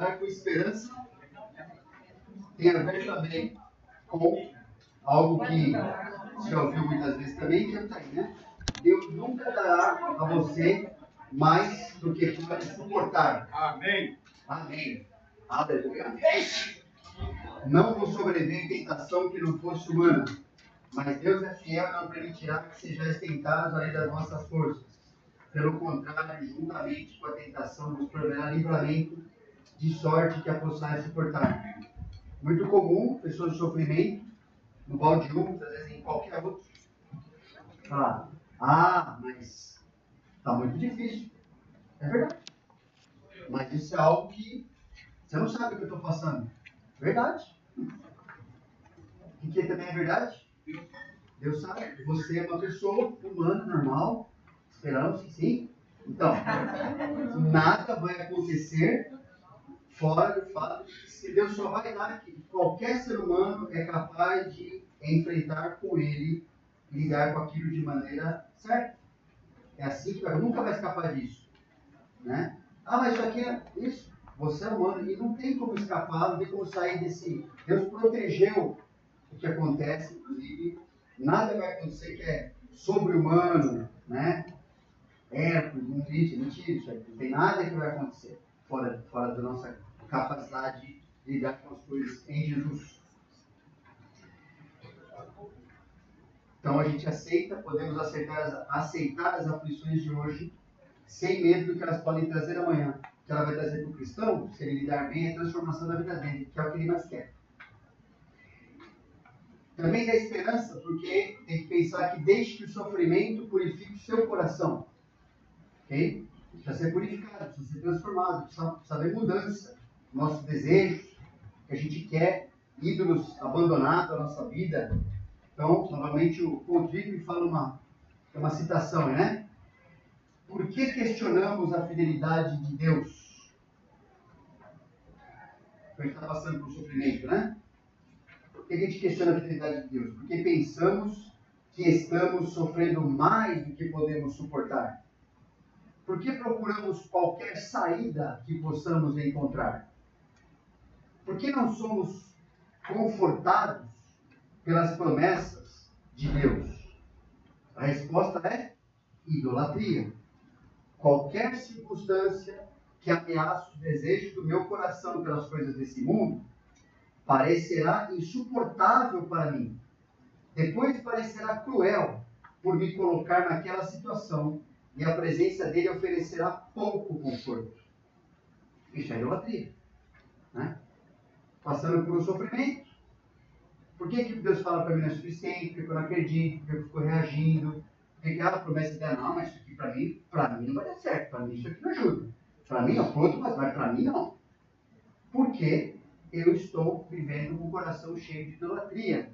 Orar com esperança tem a ver também com algo que você já ouviu muitas vezes também, que está aí, né? Deus nunca dará a você mais do que pode suportar. Amém. Amém. Aleluia. Amém. Não vos sobreveio tentação que não fosse humana, mas Deus é fiel e não permitirá que sejais tentados além das vossas forças. Pelo contrário, juntamente com a tentação, vos proverá livramento, de sorte que a possais suportar. Muito comum, pessoas de sofrimento, no balde 1, muitas vezes em qualquer outro, falar, mas está muito difícil. É verdade. Mas isso é algo que você não sabe o que eu estou passando. Verdade. O que também é verdade? Deus sabe. Você é uma pessoa humana, normal, esperamos que sim. Então, nada vai acontecer fora do fato que Deus só vai dar que qualquer ser humano é capaz de enfrentar com ele, lidar com aquilo de maneira certa. É assim que nunca vai escapar disso. Né? Mas isso aqui é isso. Você é humano e não tem como escapar, não tem como sair desse. Deus protegeu o que acontece, inclusive. Nada vai acontecer que é sobre-humano, né? Não existe, mentira isso aí. Não tem nada que vai acontecer fora da nossa capacidade de lidar com as coisas em Jesus. Então a gente podemos aceitar as aflições de hoje, sem medo do que elas podem trazer amanhã. O que ela vai trazer para o cristão, se ele lidar bem, é a transformação da vida dele, que é o que ele mais quer. Também dá esperança, porque tem que pensar que deixe que o sofrimento purifique o seu coração. Ok? Precisa ser purificado, precisa ser transformado, precisa haver mudança. Nossos desejos, que a gente quer, ídolos abandonados da nossa vida. Então, novamente, o Rodrigo fala uma citação, né? Por que questionamos a fidelidade de Deus? A gente está passando por sofrimento, né? Por que a gente questiona a fidelidade de Deus? Porque pensamos que estamos sofrendo mais do que podemos suportar. Por que procuramos qualquer saída que possamos encontrar? Por que não somos confortados pelas promessas de Deus? A resposta é idolatria. Qualquer circunstância que ameace os desejos do meu coração pelas coisas desse mundo parecerá insuportável para mim. Depois parecerá cruel por me colocar naquela situação e a presença dele oferecerá pouco conforto. Isso é idolatria. Né? Passando por um sofrimento. Por que Deus fala para mim não é suficiente? Porque eu não acredito, porque eu fico reagindo. Porque a promessa dela, não, mas isso aqui para mim não vai dar certo. Para mim isso aqui não ajuda. Para mim não, pronto, mas para mim não. Porque eu estou vivendo com o coração cheio de idolatria.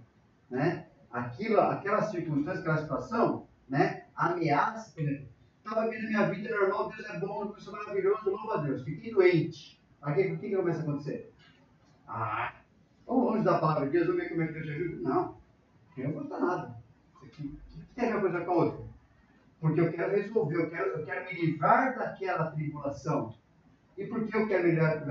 Né? Aquela circunstância, aquela situação, né? Ameaça, por exemplo. Estava vendo minha vida normal, Deus é bom, Deus é maravilhoso, louva a Deus. Fiquei doente. Aí o que começa a acontecer? Vamos longe da palavra de Deus, vamos ver como é que Deus te ajuda. Não vai gostar nada. O que tem uma coisa com a outra? Porque eu quero resolver, eu quero me livrar daquela tribulação. E por que eu quero me livrar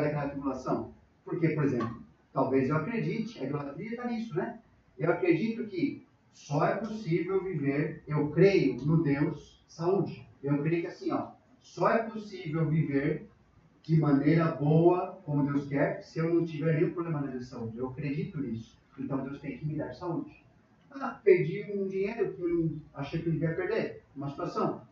daquela tribulação? Porque, por exemplo, talvez eu acredite, a idolatria está nisso, né? Eu acredito que só é possível viver, eu creio no Deus saúde. Eu creio que assim, só é possível viver de maneira boa, como Deus quer, se eu não tiver nenhum problema de saúde. Eu acredito nisso. Então Deus tem que me dar saúde. Perdi um dinheiro que eu achei que eu devia perder. Uma situação.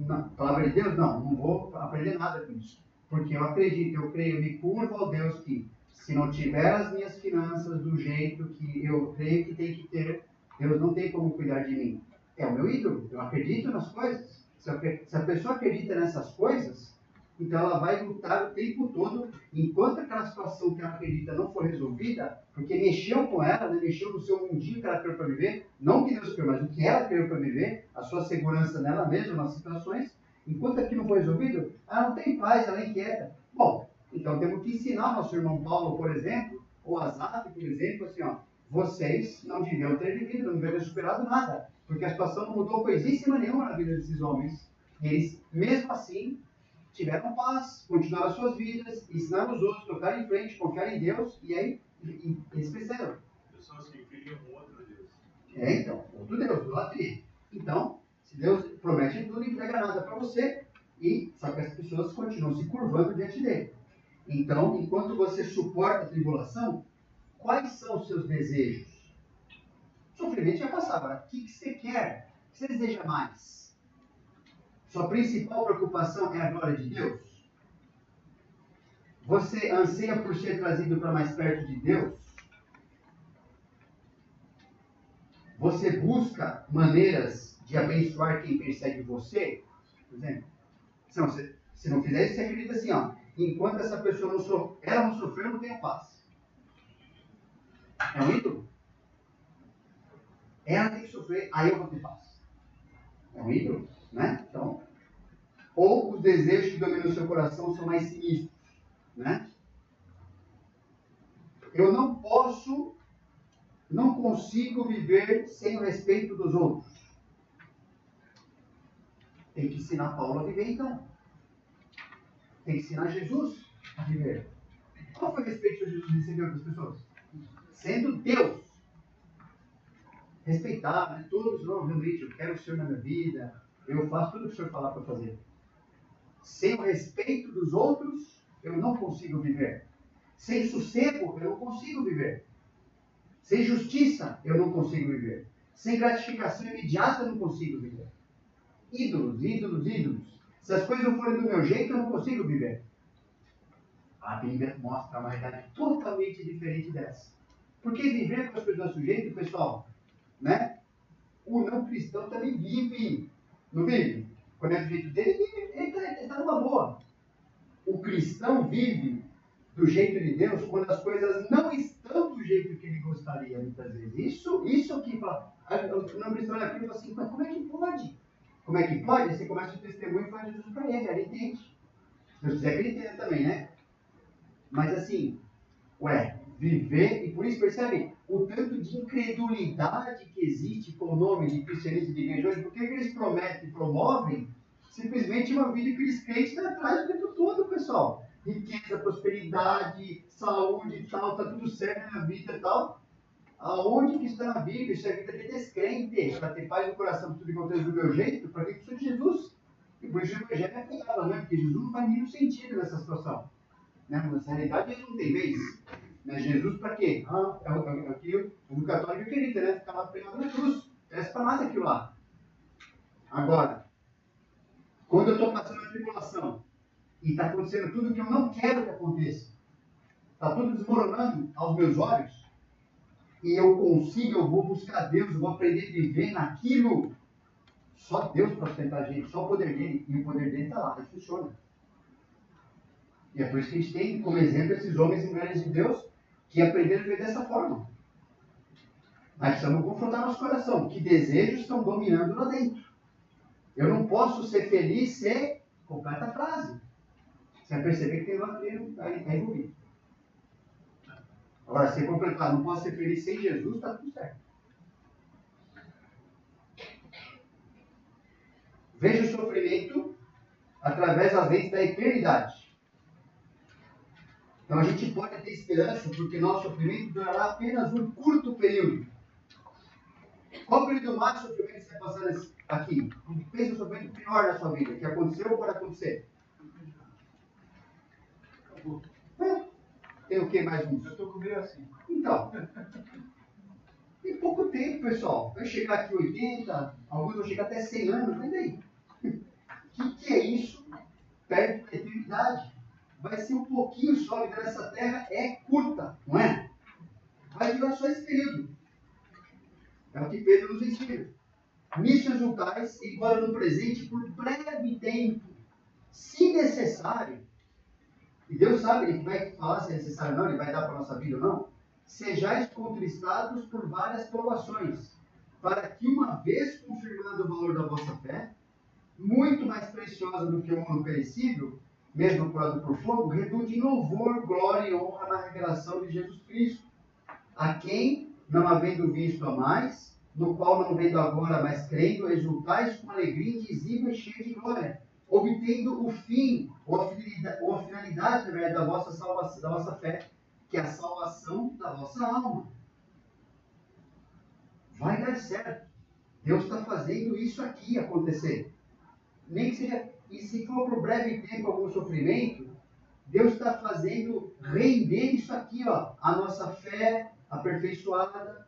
Na palavra de Deus, não vou aprender nada com isso. Porque eu acredito, eu creio, eu me curvo ao Deus que, se não tiver as minhas finanças do jeito que eu creio que tem que ter, Deus não tem como cuidar de mim. É o meu ídolo. Eu acredito nas coisas. Se a pessoa acredita nessas coisas, então ela vai lutar o tempo todo, enquanto aquela situação que ela acredita não for resolvida, porque mexeu com ela, né? Mexeu no seu mundinho que ela criou para viver, não o que Deus criou, mas o que ela criou para viver, a sua segurança nela mesma, nas situações, enquanto aquilo não for resolvido, ela não tem paz, ela é inquieta. Bom, então temos que ensinar nosso irmão Paulo, por exemplo, ou Asaf, por exemplo, assim, vocês não deviam ter vivido, não deviam ter superado nada, porque a situação não mudou coisíssima nenhuma na vida desses homens. Eles, mesmo assim, tiveram paz, continuaram suas vidas, ensinaram os outros, tocaram em frente, confiaram em Deus, e aí eles cresceram. Pessoas que criam outro Deus. Então, outro Deus, idolatria. Então, se Deus promete tudo, não entrega nada para você, só que as pessoas continuam se curvando diante dele. Então, enquanto você suporta a tribulação, quais são os seus desejos? O sofrimento vai passar. Agora, o que você quer? O que você deseja mais? Sua principal preocupação é a glória de Deus? Você anseia por ser trazido para mais perto de Deus? Você busca maneiras de abençoar quem persegue você? Por exemplo, se não fizer isso, você acredita assim, ó, enquanto essa pessoa ela não sofreu, não tem paz. É um ídolo? Ela tem que sofrer, aí eu vou ter paz. É um ídolo, né? Então, ou os desejos que dominam o seu coração são mais sinistros, né? Eu não consigo viver sem o respeito dos outros. Tem que ensinar Paulo a viver, então. Tem que ensinar Jesus a viver. Qual foi o respeito que Jesus recebeu das pessoas? Sendo Deus. Respeitar, né? Todos, não, realmente, eu quero o Senhor na minha vida, eu faço tudo o que o Senhor falar para fazer. Sem o respeito dos outros, eu não consigo viver. Sem sossego, eu não consigo viver. Sem justiça, eu não consigo viver. Sem gratificação imediata, eu não consigo viver. Ídolos, ídolos, ídolos. Se as coisas não forem do meu jeito, eu não consigo viver. A Bíblia mostra uma realidade totalmente diferente dessa. Porque viver com as coisas do nosso jeito, pessoal, né? O não cristão também vive. Não vive? Quando é do jeito dele, ele está numa boa. O cristão vive do jeito de Deus quando as coisas não estão do jeito que ele gostaria, muitas vezes. Isso que fala. O não cristão olha aquilo e fala assim, mas como é que pode? Como é que pode? Aí você começa o testemunho e fala Jesus para ele, aí ele entende. Se Deus quiser que ele entenda também, né? Mas assim, viver, e por isso percebe o tanto de incredulidade que existe com o nome de cristianismo de igreja hoje, porque eles prometem, promovem simplesmente uma vida que eles crentes atrás o tempo todo, pessoal. Riqueza, prosperidade, saúde, tal, tá tudo certo na vida e tal. Aonde que está na Bíblia? Isso é vida de descrente, para ter paz no coração, tudo que acontece do meu jeito, para que precisa de Jesus? E por isso o Evangelho é pegado, né? Porque Jesus não faz nenhum sentido nessa situação. Né? Mas na realidade ele não tem vez. Né? Jesus para quê? É o que o católico acredita, né? Ficar lá pregado na cruz. Não serve para nada aquilo lá. Agora, quando eu estou passando a tribulação e está acontecendo tudo o que eu não quero que aconteça, está tudo desmoronando aos meus olhos, e eu vou buscar Deus, eu vou aprender a viver naquilo, só Deus para sustentar a gente, só o poder dele, e o poder dele está lá, ele funciona. E é por isso que a gente tem como exemplo esses homens e mulheres de Deus que aprenderam a viver dessa forma. Nós precisamos confrontar nosso coração. Que desejos estão dominando lá dentro? Eu não posso ser feliz sem completa a frase. Você vai perceber que tem idolatria envolvido. Agora, se completar, não posso ser feliz sem Jesus, está tudo certo. Veja o sofrimento através das lentes da eternidade. Então a gente pode ter esperança porque nosso sofrimento durará apenas um curto período. Qual o período mais de sofrimento você está passando aqui? Pensa no sofrimento pior da sua vida, que aconteceu ou pode acontecer? Acabou. Tem o que mais um? Eu estou com meio assim. Então, tem pouco tempo, pessoal. Vai chegar aqui 80, alguns vão chegar até 100 anos, mas daí? O que é isso perto da eternidade? Vai ser um pouquinho só, a vida nessa terra é curta, não é? Vai durar só esse período. É o que Pedro nos ensina. Nisso exultais, embora no presente, por breve tempo, se necessário, e Deus sabe, Ele vai falar se é necessário ou não, Ele vai dar para a nossa vida ou não, sejais contristados por várias provações, para que uma vez confirmando o valor da vossa fé, muito mais preciosa do que o ouro perecível, mesmo curado por fogo, redunde em louvor, glória e honra na revelação de Jesus Cristo, a quem, não havendo visto a mais, no qual não vendo agora, mas crendo, exultais com alegria indizível e cheia de glória, obtendo o fim, ou a finalidade, na verdade, da vossa salvação, da vossa fé, que é a salvação da vossa alma. Vai dar certo. Deus está fazendo isso aqui acontecer. Nem que seja, e se for por breve tempo algum sofrimento, Deus está fazendo render isso aqui, ó, a nossa fé aperfeiçoada,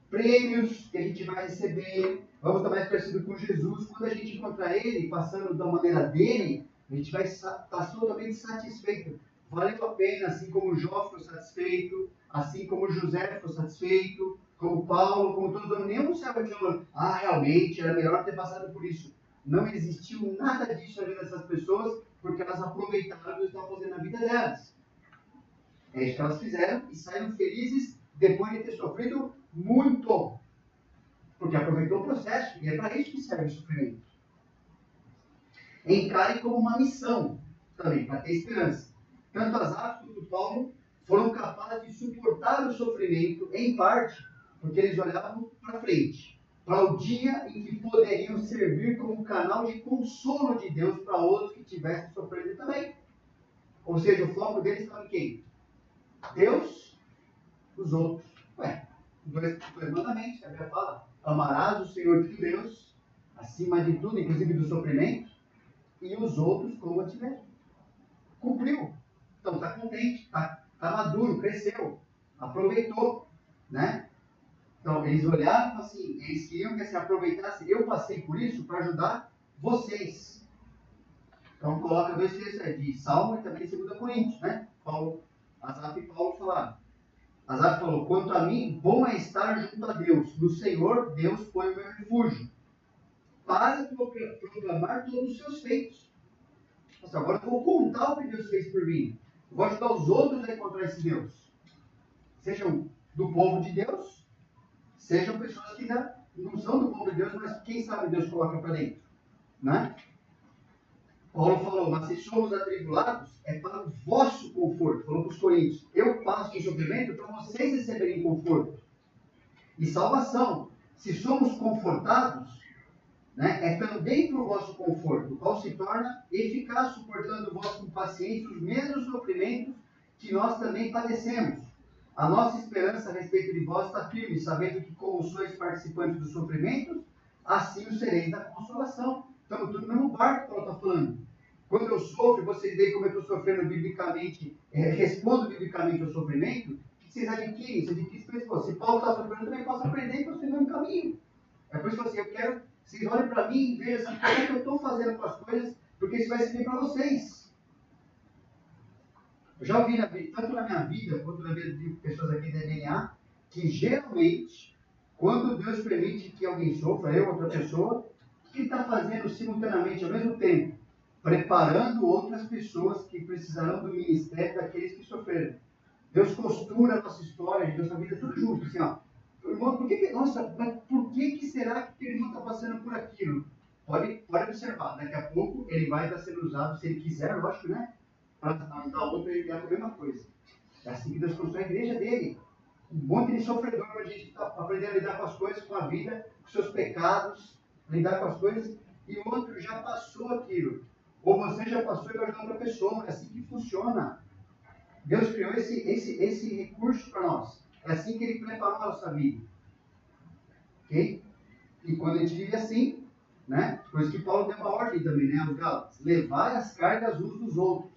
prêmios que a gente vai receber. Vamos estar mais parecido com Jesus. Quando a gente encontrar Ele, passando da maneira dele, a gente vai estar totalmente satisfeito. Valeu a pena, assim como Jó ficou satisfeito, assim como José ficou satisfeito, como Paulo, como todo mundo. Nenhum céu falando, realmente era melhor ter passado por isso. Não existiu nada disso na vida dessas pessoas, porque elas aproveitaram o que Deus estava fazendo na vida delas. É isso que elas fizeram e saíram felizes depois de ter sofrido muito. Porque aproveitou o processo, e é para isso que serve o sofrimento. Encare como uma missão também, para ter esperança. Tanto Asaf quanto Paulo foram capazes de suportar o sofrimento, em parte, porque eles olhavam para frente, para o dia em que poderiam servir como canal de consolo de Deus para outros que tivessem sofrido também. Ou seja, o foco deles estava em quem? Deus, os outros. Os dois mandamentos, a Bíblia fala: amarás o Senhor teu Deus acima de tudo, inclusive do sofrimento, e os outros como a ti mesmo. Cumpriu. Então está contente, está maduro, cresceu, aproveitou, né? Então eles olharam assim, eles queriam que se aproveitasse. Eu passei por isso para ajudar vocês. Então coloca dois textos de Salmo e também de 2 Coríntios, né? Asaf e Paulo falaram. Asaf falou: quanto a mim, bom é estar junto a Deus. No Senhor, Deus foi o meu refúgio, para proclamar todos os seus feitos. Nossa, agora eu vou contar o que Deus fez por mim. Eu vou ajudar os outros a encontrar esse Deus. Sejam do povo de Deus, sejam pessoas que não são do povo de Deus, mas quem sabe Deus coloca para dentro. Né? Paulo falou: mas se somos atribulados, é para o vosso conforto. Falou para os coríntios: eu passo o sofrimento para vocês receberem conforto e salvação. Se somos confortados, né, é também para o vosso conforto, o qual se torna eficaz, suportando vós com paciência os mesmos sofrimentos que nós também padecemos. A nossa esperança a respeito de vós está firme, sabendo que, como sois participantes dos sofrimentos, assim o sereis da consolação. Estamos tudo no mesmo barco, Paulo está falando. Quando eu sofro, vocês veem como eu estou sofrendo biblicamente, respondo biblicamente ao sofrimento, o que vocês adquirem? Vocês adquirem experiência. Se Paulo está sofrendo, eu também posso aprender e prosseguir no caminho. É por isso que eu quero que vocês olhem para mim e vejam assim, como é que eu estou fazendo com as coisas, porque isso vai servir para vocês. Eu já ouvi, tanto na minha vida, quanto na vida de pessoas aqui da DNA, que geralmente, quando Deus permite que alguém sofra, eu, outra pessoa, o que Ele está fazendo simultaneamente, ao mesmo tempo? Preparando outras pessoas que precisarão do ministério daqueles que sofreram. Deus costura a nossa história, a nossa vida, tudo junto, assim, ó. Irmão, mas por que será que aquele irmão está passando por aquilo? Pode observar, daqui a pouco ele vai estar sendo usado, se ele quiser, lógico, né? Para ajudar outro a lidar com a mesma coisa. É assim que Deus constrói a igreja dele. Um monte de sofredor para a gente aprender a lidar com as coisas, com a vida, com seus pecados, lidar com as coisas, e outro já passou aquilo. Ou você já passou e vai ajudar outra pessoa. É assim que funciona. Deus criou esse recurso para nós. É assim que Ele preparou a nossa vida. Ok? E quando a gente vive assim, né? Por isso que Paulo deu uma ordem também, né? Aos Gálatas: levai as cargas uns dos outros,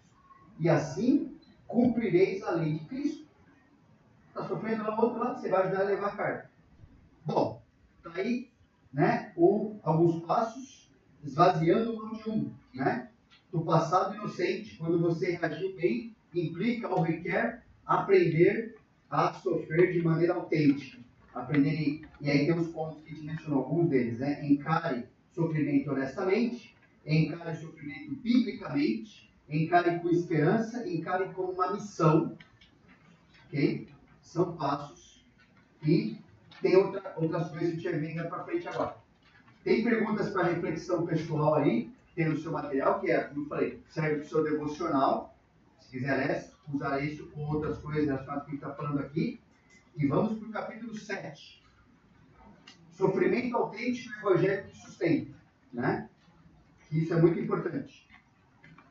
e assim cumprireis a lei de Cristo. Está sofrendo lá do outro lado, você vai ajudar a levar a carga. Bom, está aí, né? Alguns passos esvaziando o mal de um, né? Do passado inocente, quando você reagiu bem, implica ou requer aprender a sofrer de maneira autêntica. Aprender, e aí tem os pontos que a gente mencionou, alguns deles, né? Encare sofrimento honestamente, encare sofrimento biblicamente, encare com esperança, encare como uma missão, ok? São passos. E tem outras coisas que a gente vai ver para frente agora. Tem perguntas para reflexão pessoal aí, tem no seu material, que é, como eu falei, serve para o seu devocional. Se quiser usar isso ou outras coisas relacionadas com o que está falando aqui. E vamos para o capítulo 7. Sofrimento autêntico e evangelho que sustenta. Né? que isso é muito importante.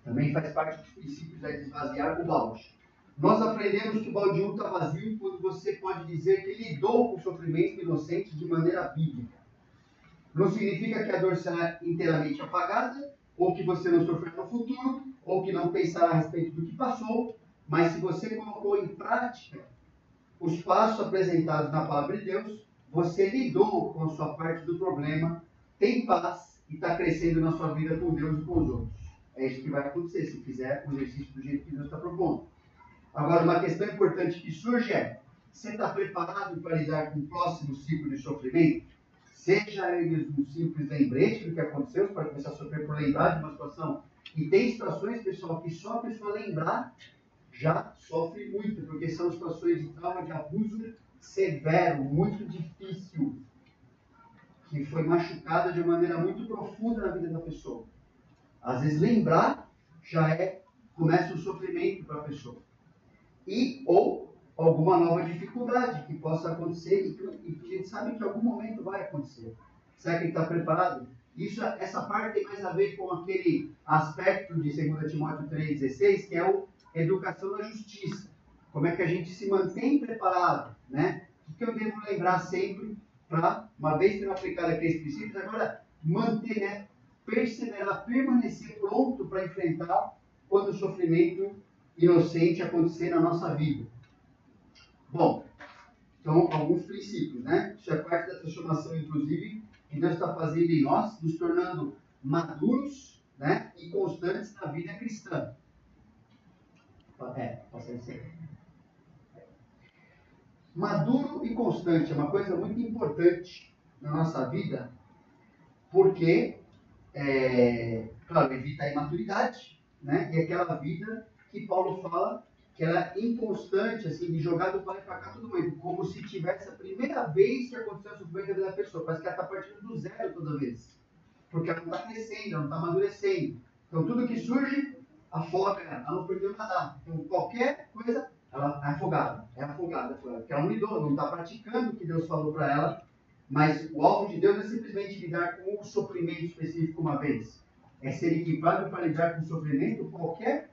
Também faz parte dos princípios de esvaziar o balde. Nós aprendemos que o balde está vazio quando você pode dizer que lidou com o sofrimento inocente de maneira bíblica. Não significa que a dor será inteiramente apagada, ou que você não sofrerá no futuro, ou que não pensará a respeito do que passou, mas se você colocou em prática os passos apresentados na palavra de Deus, você lidou com a sua parte do problema, tem paz e está crescendo na sua vida com Deus e com os outros. É isso que vai acontecer se fizer o exercício do jeito que Deus está propondo. Agora, uma questão importante que surge é: você está preparado para lidar com o próximo ciclo de sofrimento? Seja ele um simples lembrete do que aconteceu, você pode começar a sofrer por lembrar de uma situação. E tem situações, pessoal, que só a pessoa lembrar já sofre muito, porque são situações de trauma, de abuso severo, muito difícil, que foi machucada de uma maneira muito profunda na vida da pessoa. Às vezes lembrar já começa um sofrimento para a pessoa. Ou alguma nova dificuldade que possa acontecer e que a gente sabe que em algum momento vai acontecer. Será que ele está preparado? Essa parte tem mais a ver com aquele aspecto de 2 Timóteo 3,16, que é a educação da justiça. Como é que a gente se mantém preparado, né? O que eu devo lembrar sempre para, uma vez tendo aplicado aqueles princípios, agora manter, né? Perseverar, permanecer pronto para enfrentar quando o sofrimento inocente acontecer na nossa vida. Bom, então alguns princípios, né? Isso é parte da transformação, inclusive, que Deus está fazendo em nós, nos tornando maduros, né? E constantes na vida cristã. Passa isso aí. Maduro e constante é uma coisa muito importante na nossa vida, porque, claro, evita a imaturidade, né? E aquela vida que Paulo fala que ela é inconstante, assim, de jogar do pai para cá todo mundo, como se tivesse a primeira vez que aconteceu o sofrimento da vida da pessoa. Parece que ela está partindo do zero toda vez, porque ela não está crescendo, ela não está amadurecendo. Então tudo que surge afoga ela não aprendeu a nadar. Então qualquer coisa, ela é afogada, porque ela não lidou, não está praticando o que Deus falou para ela, mas o alvo de Deus não é simplesmente lidar com um sofrimento específico uma vez, é ser equipado para lidar com o sofrimento qualquer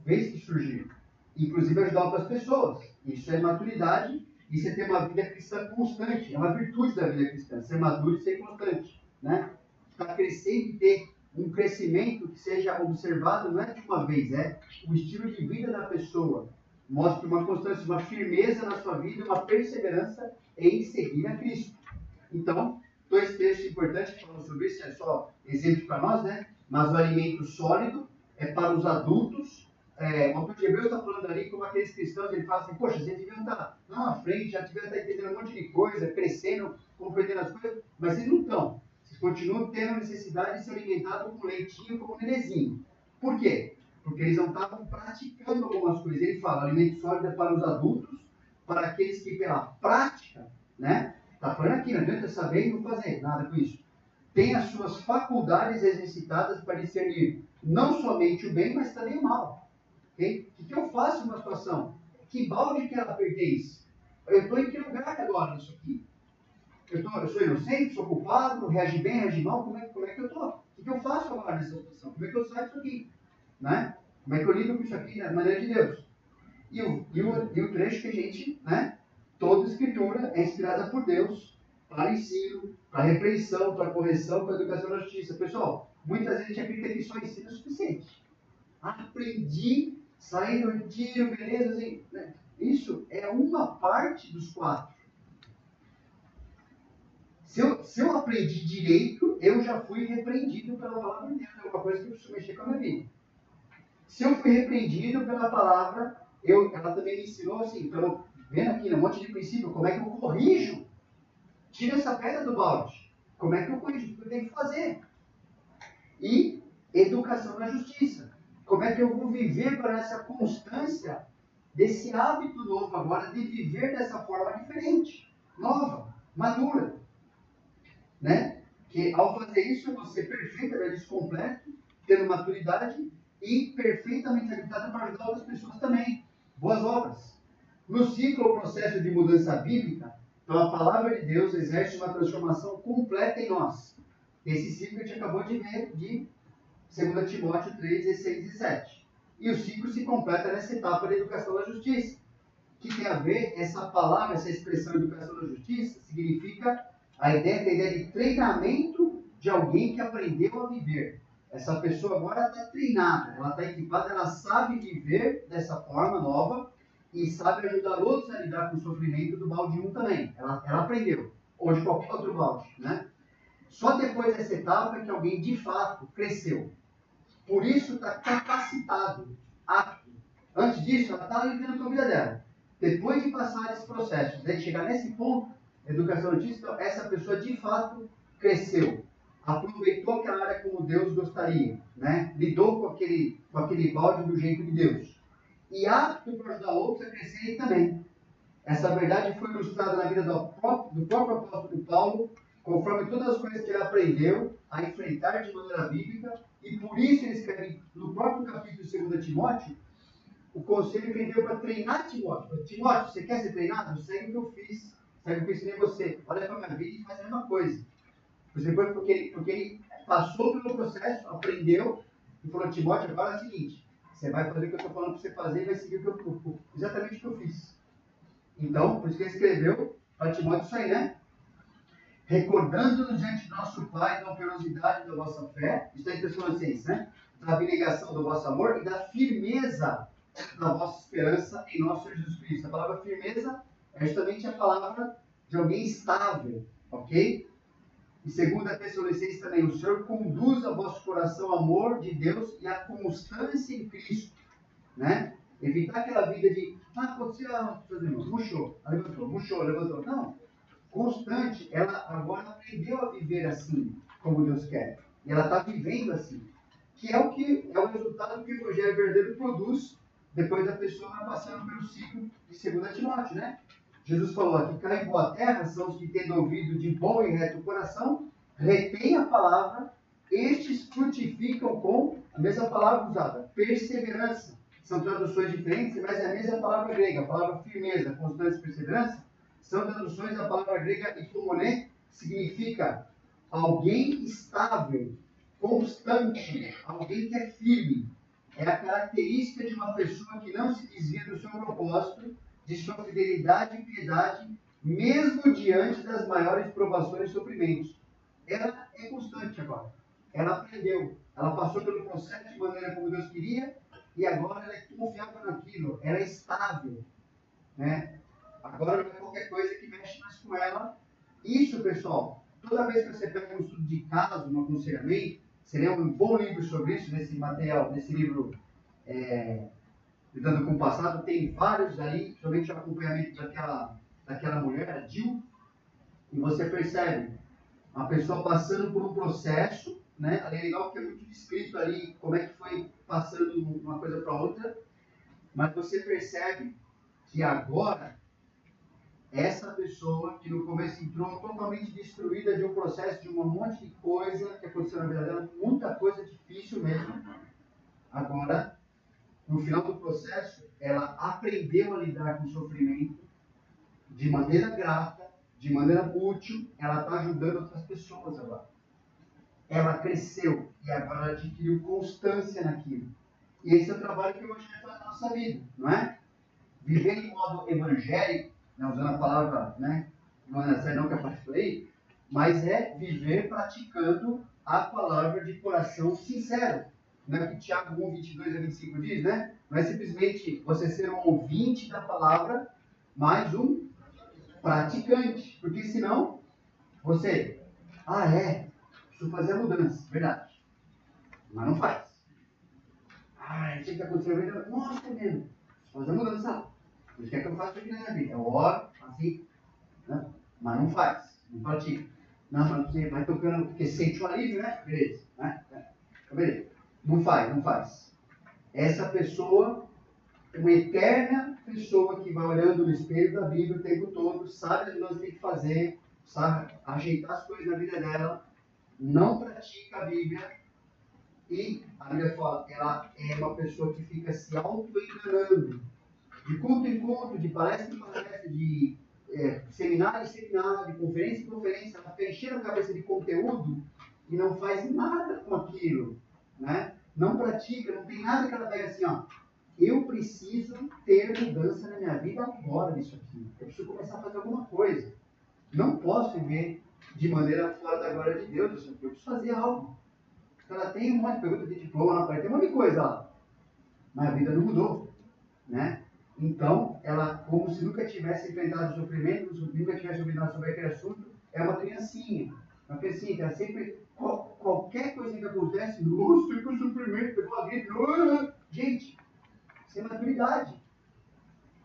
vez que surgir, inclusive ajudar outras pessoas. Isso é maturidade, isso é ter uma vida cristã constante, é uma virtude da vida cristã, ser maduro e ser constante, né? Para crescer e ter um crescimento que seja observado não é de uma vez, é o estilo de vida da pessoa. Mostra uma constância, uma firmeza na sua vida, uma perseverança em seguir a Cristo. Então, dois textos importantes que falam sobre isso, é só exemplo para nós, né? Mas o alimento sólido é para os adultos. O autor de Hebreus está falando ali como aqueles cristãos, ele fala assim: poxa, vocês deviam estar lá na frente, já deviam estar entendendo um monte de coisa, crescendo, compreendendo as coisas, mas vocês não estão. Vocês continuam tendo a necessidade de ser alimentados com leitinho, como nenezinho. Por quê? Porque eles não estavam praticando algumas coisas. Ele fala: alimento sólido é para os adultos, para aqueles que pela prática, né? Está falando aqui, não adianta saber e não fazer nada com isso. Tem as suas faculdades exercitadas para discernir não somente o bem, mas também o mal. Okay? O que eu faço numa situação? Que balde que ela pertence? Eu estou em que lugar agora nisso aqui? Eu sou inocente, sou culpado, reagi bem, reagi mal? Como é que eu estou? O que eu faço agora nessa situação? Como é que eu saio disso aqui? Né? Como é que eu lido com isso aqui na maneira de Deus? E o trecho que a gente, né? Toda escritura é inspirada por Deus para ensino, para repreensão, para correção, para educação na justiça. Pessoal, muitas vezes a gente acredita que só ensino é suficiente. Aprendi, saí do tiro, beleza, assim, né? Isso é uma parte dos 4. Se eu aprendi direito, eu já fui repreendido pela palavra de Deus. É uma coisa que eu preciso mexer com a minha vida. Se eu fui repreendido pela palavra, ela também me ensinou assim, então, vendo aqui um monte de princípio, como é que eu corrijo? Tira essa pedra do balde. Como é que eu corrijo? O que eu tenho que fazer? E educação na justiça. Como é que eu vou viver para essa constância desse hábito novo agora de viver dessa forma diferente, nova, madura, né? Que ao fazer isso eu vou ser perfeitamente completo, tendo maturidade e perfeitamente habilitado para ajudar outras pessoas também. Boas obras. No ciclo ou processo de mudança bíblica, então a palavra de Deus exerce uma transformação completa em nós. Esse ciclo que a gente acabou de ver, de 2 Timóteo 3, 16 e 17. E o ciclo se completa nessa etapa da educação da justiça. O que tem a ver essa palavra, essa expressão educação da justiça, significa a ideia de treinamento de alguém que aprendeu a viver. Essa pessoa agora está treinada, ela está equipada, ela sabe viver dessa forma nova e sabe ajudar outros a lidar com o sofrimento do balde 1 também. Ela aprendeu, ou de qualquer outro balde, né? Só depois dessa etapa é que alguém de fato cresceu. Por isso está capacitado, apto. Antes disso, ela está vivendo a vida dela. Depois de passar esse processo, de chegar nesse ponto, educação artística, essa pessoa de fato cresceu. Aproveitou aquela área como Deus gostaria, né? Lidou com aquele balde do jeito de Deus. E apto para ajudar outros a crescerem também. Essa verdade foi ilustrada na vida do próprio apóstolo Paulo, conforme todas as coisas que ele aprendeu a enfrentar de maneira bíblica, e por isso ele escreve no próprio capítulo de 2 Timóteo, o conselho que ele deu para treinar Timóteo. Timóteo, você quer ser treinado? Segue o que eu fiz, segue o que eu ensinei você. Olha para a minha vida e faz a mesma coisa. Porque ele passou pelo processo, aprendeu, e falou, Timóteo, agora é o seguinte, você vai fazer o que eu estou falando para você fazer e vai seguir exatamente o que eu fiz. Então, por isso que ele escreveu para Timóteo isso aí, né? Recordando-nos diante do nosso Pai da operosidade da vossa fé, isso é em Tessalonicenses, né? Da abnegação do vosso amor e da firmeza da vossa esperança em nosso Senhor Jesus Cristo. A palavra firmeza é justamente a palavra de alguém estável, ok? E segundo a Tessalonicenses também, o Senhor conduz ao vosso coração o amor de Deus e a constância em Cristo, né? Evitar aquela vida de, aconteceu, murchou, levantou. Não. Constante, ela agora aprendeu a viver assim, como Deus quer. E ela está vivendo assim. Que é o resultado que o Evangelho verdadeiro produz depois da pessoa passando pelo ciclo de 2 Timóteo, né? Jesus falou aqui, cai em boa terra são os que tendo ouvido de bom e reto coração, retém a palavra, estes frutificam com a mesma palavra usada, perseverança. São traduções diferentes, mas é a mesma palavra grega, a palavra firmeza, constância e perseverança. São traduções da palavra grega hipomoné, significa alguém estável, constante, alguém que é firme. É a característica de uma pessoa que não se desvia do seu propósito, de sua fidelidade e piedade, mesmo diante das maiores provações e sofrimentos. Ela é constante agora. Ela aprendeu. Ela passou pelo processo de maneira como Deus queria e agora ela é confiável naquilo. Ela é estável, né? Agora não é qualquer coisa que mexe mais com ela. Isso, pessoal, toda vez que você pega um estudo de caso, um aconselhamento, seria um bom livro sobre isso, nesse material, nesse livro Lidando com o Passado, tem vários aí, somente o acompanhamento daquela mulher, a Jill, e você percebe uma pessoa passando por um processo, né? Ali é legal porque é muito descrito ali como é que foi passando uma coisa para outra, mas você percebe que agora essa pessoa que no começo entrou totalmente destruída de um processo, de um monte de coisa que aconteceu na vida dela, muita coisa difícil mesmo. Agora, no final do processo, ela aprendeu a lidar com o sofrimento de maneira grata, de maneira útil, ela está ajudando outras pessoas agora. Ela cresceu e agora ela adquiriu constância naquilo. E esse é o trabalho que o Evangelho faz na nossa vida, não é? Viver de modo evangélico, né, usando a palavra, né, não é essa não que eu falei, mas é viver praticando a palavra de coração sincero. Não é o que Tiago 1, 22 a 25 diz, né? Não é simplesmente você ser um ouvinte da palavra, mas um praticante. Porque senão, você, preciso fazer a mudança, verdade. Mas não faz. Isso que está acontecendo, nossa, mesmo, preciso fazer a mudança. Isso que é que eu faço aqui na minha vida. Eu oro, assim, né? Mas não faz, não pratica. Não, mas você vai tocando, porque sente o alívio, né? Beleza, né? Beleza. Não faz. Essa pessoa, uma eterna pessoa que vai olhando no espelho da Bíblia o tempo todo, sabe as coisas que tem que fazer, sabe ajeitar as coisas na vida dela, não pratica a Bíblia e a Bíblia fala, ela é uma pessoa que fica se auto-enganando. De culto em culto, de palestra em palestra, de seminário em seminário, de conferência em conferência, ela fica enchendo a cabeça de conteúdo e não faz nada com aquilo. né? Não pratica, não tem nada que ela pega assim, ó. Eu preciso ter mudança na minha vida agora nisso aqui. Eu preciso começar a fazer alguma coisa. Não posso viver de maneira fora da glória de Deus. Eu preciso fazer algo. Ela tem um monte de perguntas de diploma na parede, tem um monte de coisa lá. Mas a vida não mudou, né? Então, ela, como se nunca tivesse enfrentado sofrimento, nunca tivesse ouvido sobre aquele assunto, é uma criancinha. Uma criancinha que ela sempre, qualquer coisa que acontece, nossa, tem que sofrimento, pegou a gripe, gente, isso é maturidade.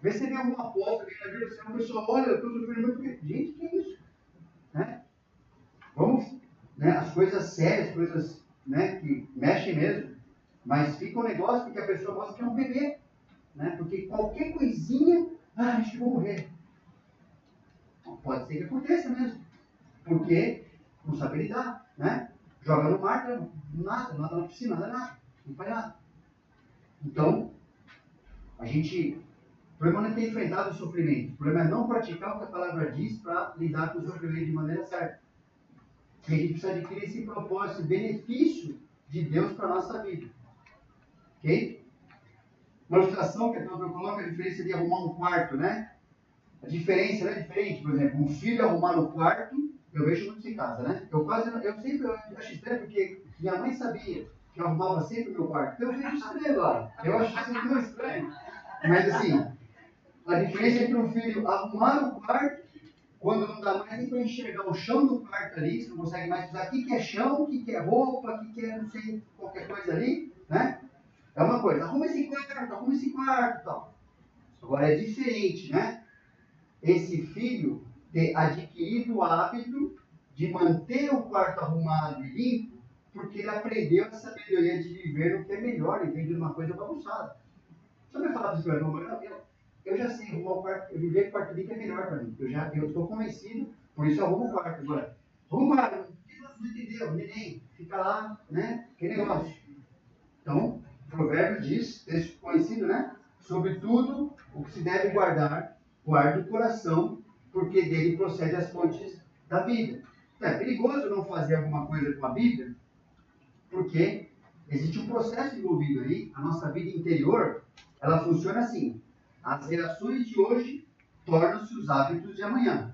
Vê se tem algum apóstolo que na Bíblia, se uma pessoa olha, eu estou sofrendo muito, gente, que é isso? Né? Vamos, né, as coisas sérias, coisas, né, que mexem mesmo, mas fica um negócio que a pessoa mostra que é um bebê, né? Porque qualquer coisinha, acho que vou morrer. Pode ser que aconteça mesmo, porque não sabe lidar, né? Joga no mar, nada na piscina, nada, não faz nada. Então, o problema não é ter enfrentado o sofrimento, o problema é não praticar o que a palavra diz para lidar com o sofrimento de maneira certa. E a gente precisa adquirir esse propósito, esse benefício de Deus para a nossa vida. Ok? Uma ilustração que a Doutora coloca a diferença de arrumar um quarto, né? A diferença não é diferente. Por exemplo, um filho arrumar no quarto, eu vejo muito em casa, né? Eu sempre acho estranho porque minha mãe sabia que eu arrumava sempre o meu quarto. Então eu vejo estranho agora. Eu acho isso tão estranho. Mas assim, a diferença entre um filho arrumar o quarto, quando não dá mais nem para enxergar o chão do quarto ali, você não consegue mais usar o que é chão, o que é roupa, o que é não sei, qualquer coisa ali, né? É uma coisa, arruma esse quarto, tal. Agora é diferente, né? Esse filho ter adquirido o hábito de manter o quarto arrumado e limpo, porque ele aprendeu a sabedoria de viver no que é melhor, em vez de uma coisa bagunçada. Só me falar para você, eu já sei arrumar o quarto, eu viver com o quarto limpo é melhor para mim. Eu estou convencido, por isso eu arrumo o quarto agora. Arruma o quarto, não entendeu, neném, fica lá, né? Que negócio. Então, o provérbio diz, texto conhecido, né? Sobretudo, o que se deve guardar, guarda o coração, porque dele procede as fontes da vida. Então, é perigoso não fazer alguma coisa com a Bíblia, porque existe um processo envolvido aí, a nossa vida interior, ela funciona assim. As reações de hoje tornam-se os hábitos de amanhã.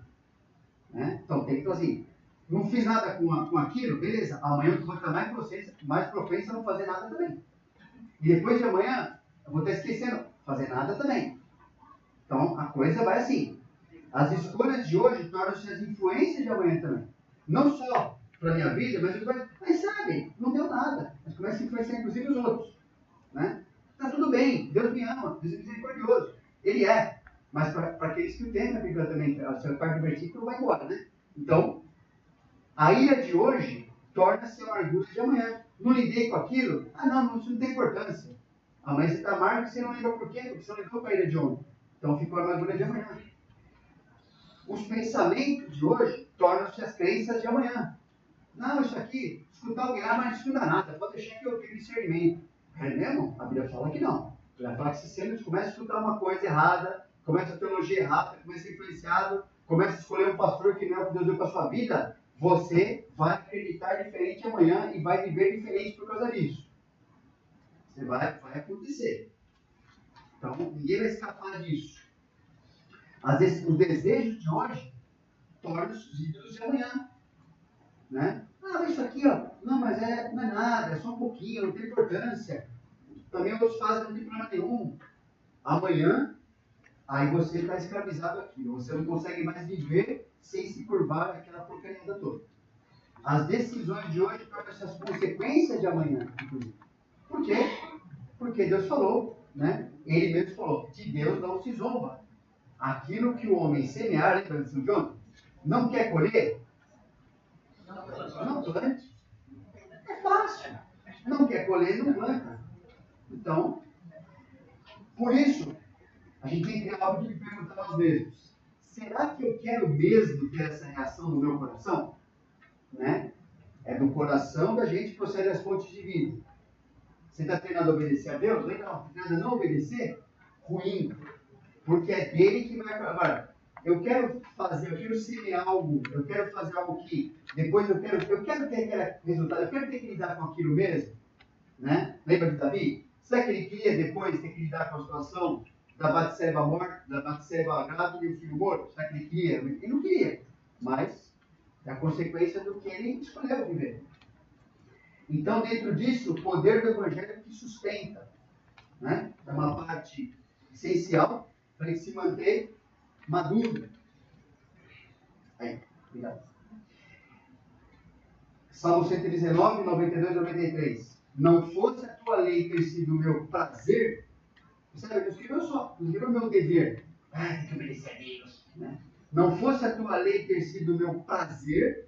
Né? Então, tem que assim, não fiz nada com aquilo, beleza, amanhã eu vou estar mais propenso a não fazer nada também. E depois de amanhã, eu vou estar esquecendo fazer nada também. Então, a coisa vai assim. As escolhas de hoje tornam-se as influências de amanhã também. Não só para a minha vida, mas sabe, não deu nada. Mas começa a influenciar inclusive os outros. Né? Tá tudo bem, Deus me ama, Deus é misericordioso. Ele é. Mas para aqueles que o temem a Bíblia também, a sua parte do versículo vai embora, né? Então, a ira de hoje torna-se a amargura de amanhã. Não lidei com aquilo? Ah, não, isso não tem importância. Amanhã você está amargo e você não lembra por quê? Porque você não lidou com a ira de ontem. Então ficou a amargura de amanhã. Os pensamentos de hoje tornam-se as crenças de amanhã. Não, isso aqui, escutar alguém, mas não escuta nada, pode deixar que eu tenho discernimento. É mesmo? A Bíblia fala que não. A Bíblia fala que se você começa a escutar uma coisa errada, começa a teologia errada, começa a ser influenciado, começa a escolher um pastor que não é o que Deus deu para a sua vida, você vai acreditar diferente amanhã e vai viver diferente por causa disso. Você vai acontecer. Então, ninguém vai escapar disso. Às vezes, os desejos de hoje tornam-se os ídolos de amanhã. Né? Ah, mas isso aqui, ó, não, mas não é nada, é só um pouquinho, não tem importância. Também outros fazem, não tem problema nenhum. Amanhã, aí você está escravizado aqui. Você não consegue mais viver sem se curvar aquela porcaria toda. As decisões de hoje tornam-se as consequências de amanhã, inclusive. Por quê? Porque Deus falou, né? Ele mesmo falou, de Deus não se zomba. Aquilo que o homem semear, lembra de São João? Não quer colher? Não plante. É fácil. Não quer colher, não planta. Então, por isso, a gente tem que ter algo de perguntar aos mesmos. Será que eu quero mesmo ter essa reação no meu coração? Né? É do coração da gente procede as fontes de vida. Você está treinado a obedecer a Deus? Legal. Está treinado a não obedecer? Ruim. Porque é dele que vai acabar. Eu quero semear algo, eu quero fazer algo que depois eu quero ter aquele resultado, eu quero ter que lidar com aquilo mesmo. Né? Lembra de Davi? Será que ele queria depois ter que lidar com a situação da Batseba morta, da Batseba grávida e o filho morto? Será que ele queria? Ele não queria, mas é a consequência do que ele escolheu viver. Então, dentro disso, o poder do Evangelho que sustenta, né? É uma parte essencial para ele se manter maduro. Aí, obrigado. Salmo 119, 92 e 93. Não fosse a tua lei ter sido o meu prazer, sabe, não escreveu só, não escreveu o meu dever. Tem que obedecer a Deus. Né? Não fosse a tua lei ter sido o meu prazer,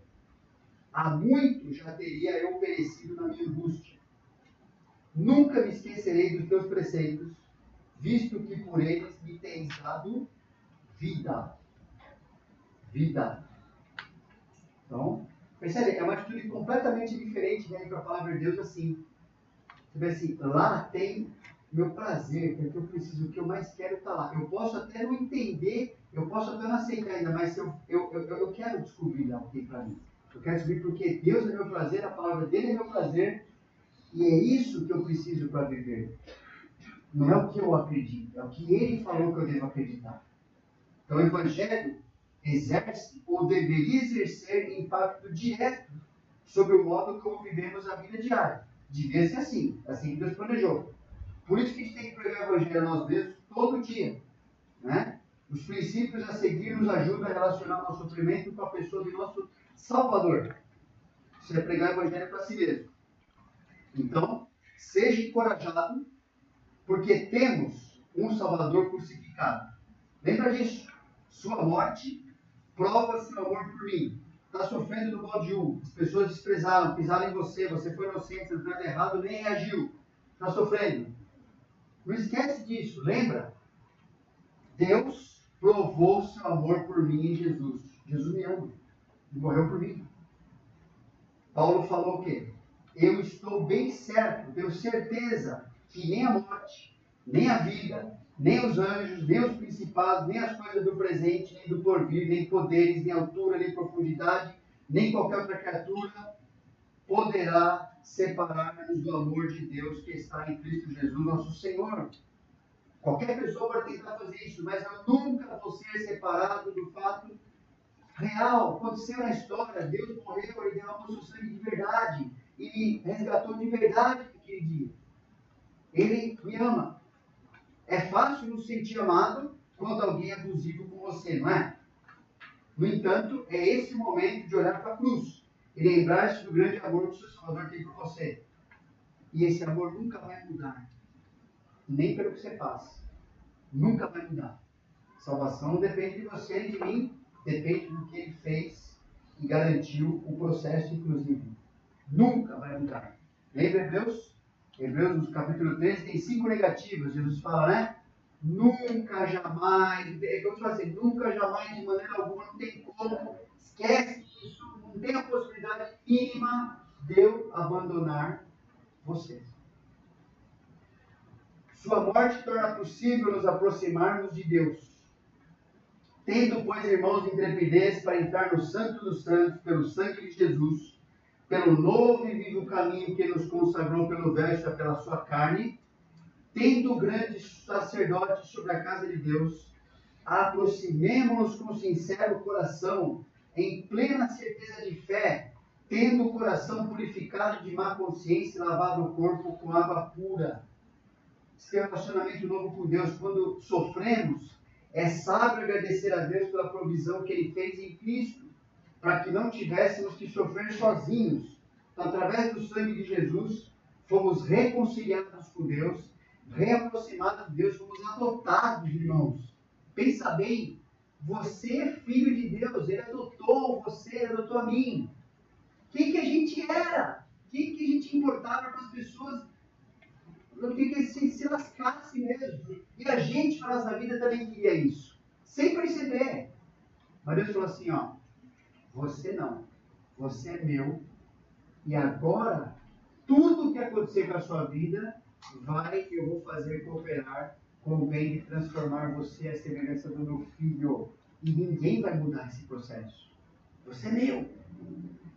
há muito já teria eu perecido na minha angústia. Nunca me esquecerei dos teus preceitos, visto que por eles me tens dado vida. Vida. Então, percebe? É uma atitude completamente diferente, né, para a palavra de Deus assim. Você vê assim, lá tem meu prazer, porque eu preciso, o que eu mais quero está lá. Eu posso até não entender, eu posso até não aceitar ainda, mas eu quero descobrir lá o que tem para mim. Eu quero descobrir porque Deus é meu prazer, a palavra dele é meu prazer, e é isso que eu preciso para viver. Não é o que eu acredito, é o que ele falou que eu devo acreditar. Então o Evangelho exerce ou deveria exercer impacto direto sobre o modo como vivemos a vida diária. Devia ser assim que Deus planejou. Por isso que a gente tem que pregar o Evangelho a nós mesmos todo dia. Né? Os princípios a seguir nos ajudam a relacionar o nosso sofrimento com a pessoa do nosso Salvador. Isso é pregar o Evangelho para si mesmo. Então, seja encorajado, porque temos um Salvador crucificado. Lembra disso? Sua morte prova seu amor por mim. Está sofrendo do modo de um. As pessoas desprezaram, pisaram em você, você foi inocente, você não fez errado, nem reagiu. Está sofrendo. Não esquece disso, lembra? Deus provou seu amor por mim em Jesus. Jesus me ama. Ele morreu por mim. Paulo falou o quê? Eu estou bem certo, tenho certeza que nem a morte, nem a vida, nem os anjos, nem os principados, nem as coisas do presente, nem do porvir, nem poderes, nem altura, nem profundidade, nem qualquer outra criatura poderá separar-nos do amor de Deus que está em Cristo Jesus, nosso Senhor. Qualquer pessoa pode tentar fazer isso, mas eu nunca vou ser separado do fato real. Aconteceu na história, Deus morreu e derramou seu sangue de verdade e me resgatou de verdade naquele dia. Ele me ama. É fácil nos sentir amado quando alguém é abusivo com você, não é? No entanto, é esse momento de olhar para a cruz e lembrar-se do grande amor que o seu Salvador tem por você. E esse amor nunca vai mudar, nem pelo que você faz. Nunca vai mudar. Salvação não depende de você nem de mim, depende do que ele fez e garantiu o processo, inclusive. Nunca vai mudar. Lembra Hebreus? Hebreus, no capítulo 13, tem 5 negativas. Jesus fala, né? Nunca, jamais, como se fosse, nunca, jamais, de maneira alguma, não tem como. Esquece isso, não tem a possibilidade mínima de eu abandonar você. Sua morte torna possível nos aproximarmos de Deus. Tendo, pois, irmãos, intrepidez para entrar no Santo dos Santos pelo sangue de Jesus, pelo novo e vivo caminho que nos consagrou pelo véu, pela sua carne, tendo grande sacerdote sobre a casa de Deus, aproximemo-nos com sincero coração, em plena certeza de fé, tendo o coração purificado de má consciência e lavado o corpo com água pura. Esse relacionamento novo com Deus, quando sofremos, é sábio agradecer a Deus pela provisão que Ele fez em Cristo, para que não tivéssemos que sofrer sozinhos. Então, através do sangue de Jesus, fomos reconciliados com Deus, reaproximados de Deus, fomos adotados, irmãos. Pensa bem, você é filho de Deus, Ele adotou você, Ele adotou a mim. Quem que a gente era? Quem que a gente importava para as pessoas? Eu queria que se lascasse mesmo. E a gente, na nossa vida, também queria isso. Sem perceber. Mas Deus falou assim, ó, você não. Você é meu. E agora, tudo que acontecer com a sua vida, eu vou fazer cooperar com o bem de transformar você à semelhança do meu filho. E ninguém vai mudar esse processo. Você é meu.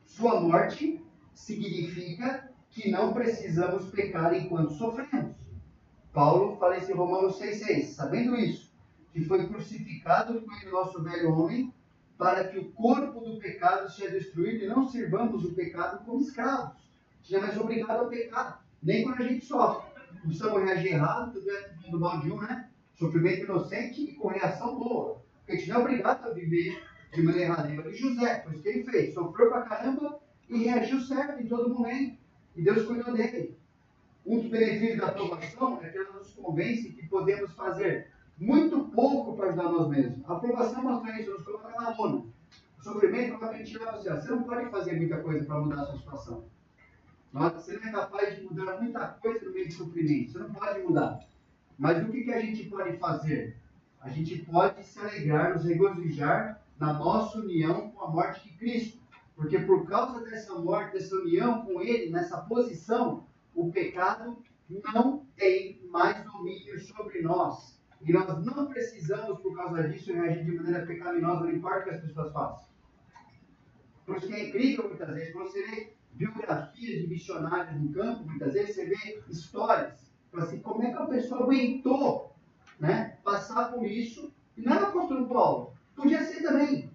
Sua morte significa que não precisamos pecar enquanto sofremos. Paulo fala isso em Romanos 6,6. Sabendo isso, que foi crucificado com ele nosso velho homem, para que o corpo do pecado seja destruído e não sirvamos o pecado como escravos. A gente não é mais obrigado a pecar, nem quando a gente sofre. Não precisamos reagir errado, tudo é do mal de um, né? Sofrimento inocente e com reação boa. Porque a gente não é obrigado a viver de maneira errada. Lembra de José, foi isso que ele fez. Sofreu pra caramba e reagiu certo em todo momento. E Deus cuidou dele. Um dos benefícios da aprovação é que ela nos convence que podemos fazer muito pouco para ajudar nós mesmos. A aprovação mostra isso, nos coloca na lona. O sofrimento coloca a gente lá, você não pode fazer muita coisa para mudar a sua situação. Você não é capaz de mudar muita coisa no meio do sofrimento. Você não pode mudar. Mas o que a gente pode fazer? A gente pode se alegrar, nos regozijar na nossa união com a morte de Cristo. Porque por causa dessa morte, dessa união com Ele, nessa posição, o pecado não tem mais domínio sobre nós. E nós não precisamos, por causa disso, reagir de maneira pecaminosa, não importa o que as pessoas façam. Por isso que é incrível, muitas vezes, quando você vê biografias de missionários no campo, muitas vezes você vê histórias. Assim, como é que a pessoa aguentou, né, passar por isso? E não era o apóstolo Paulo. Podia ser também.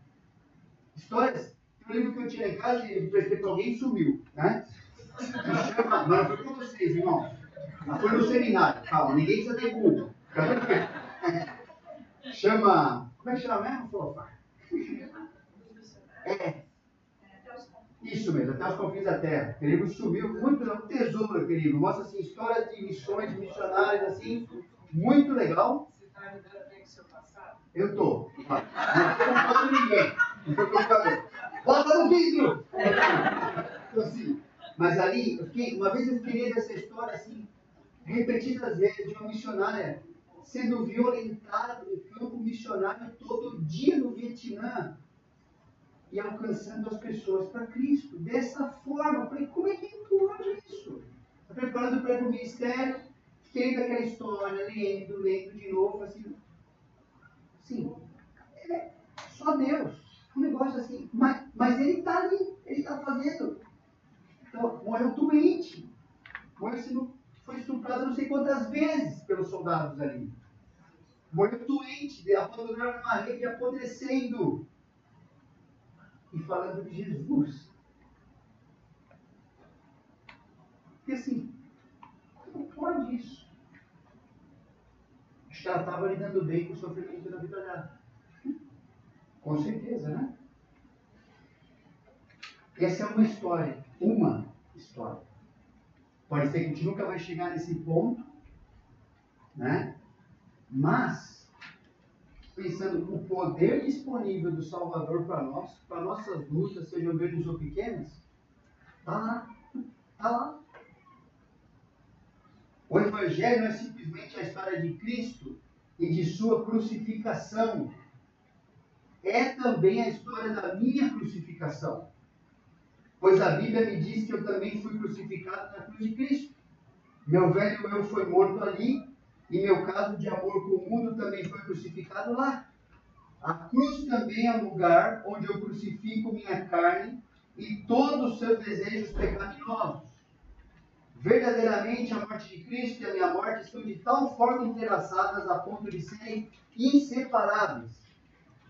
Histórias. Eu lembro que eu tinha em casa e percebi que alguém sumiu, né? Chama, não foi com vocês, irmão. Foi no seminário, calma, ninguém precisa ter culpa. Chama. Como é que chama mesmo, Fofa? Isso mesmo, até os confins da terra. Aquele livro sumiu, muito, é um tesouro aquele livro. Mostra assim, histórias de missões, de missionários, assim, muito legal. Você está lidando bem com o seu passado? Eu tô. Não estou culpando ninguém. Não estou culpando. Bota no vidro! Então, assim, mas ali, uma vez eu fiquei lendo essa história assim, repetidas vezes, de uma missionária sendo violentada no campo missionário todo dia no Vietnã e alcançando as pessoas para Cristo. Dessa forma, eu falei, como é que pode isso? Estou preparando para ir para o ministério, fiquei daquela história, lendo de novo, assim, é só Deus. Um negócio assim, mas ele está ali, ele está fazendo. Então, morreu doente. Foi estuprado não sei quantas vezes pelos soldados ali. Morreu doente, abandonaram uma rede apodrecendo. E falando de Jesus. E assim, como pode isso? Acho que ela estava lidando bem com o sofrimento da vida dela. Com certeza, né? Essa é uma história. Uma história. Pode ser que a gente nunca vai chegar nesse ponto, né? Mas, pensando no poder disponível do Salvador para nós, para nossas lutas, sejam grandes ou pequenas, está lá. Está lá. O Evangelho não é simplesmente a história de Cristo e de sua crucificação. É também a história da minha crucificação. Pois a Bíblia me diz que eu também fui crucificado na cruz de Cristo. Meu velho eu foi morto ali, e meu caso de amor com o mundo também foi crucificado lá. A cruz também é o lugar onde eu crucifico minha carne e todos os seus desejos pecaminosos. Verdadeiramente, a morte de Cristo e a minha morte estão de tal forma entrelaçadas a ponto de serem inseparáveis.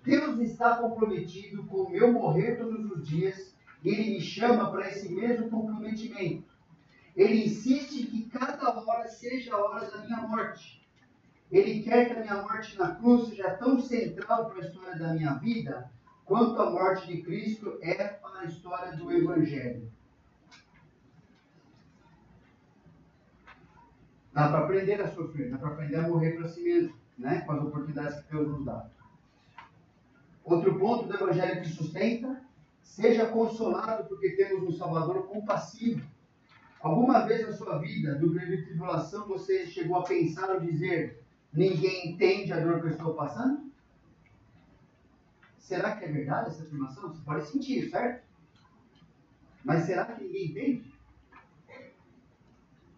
Deus está comprometido com o meu morrer todos os dias e Ele me chama para esse mesmo comprometimento. Ele insiste que cada hora seja a hora da minha morte. Ele quer que a minha morte na cruz seja tão central para a história da minha vida quanto a morte de Cristo é para a história do Evangelho. Dá para aprender a sofrer, dá para aprender a morrer para si mesmo, né? Com as oportunidades que Deus nos dá. Outro ponto do Evangelho que sustenta: seja consolado porque temos um Salvador compassivo. Alguma vez na sua vida, no período de tribulação, você chegou a pensar ou dizer: ninguém entende a dor que eu estou passando? Será que é verdade essa afirmação? Você pode sentir, certo? Mas será que ninguém entende?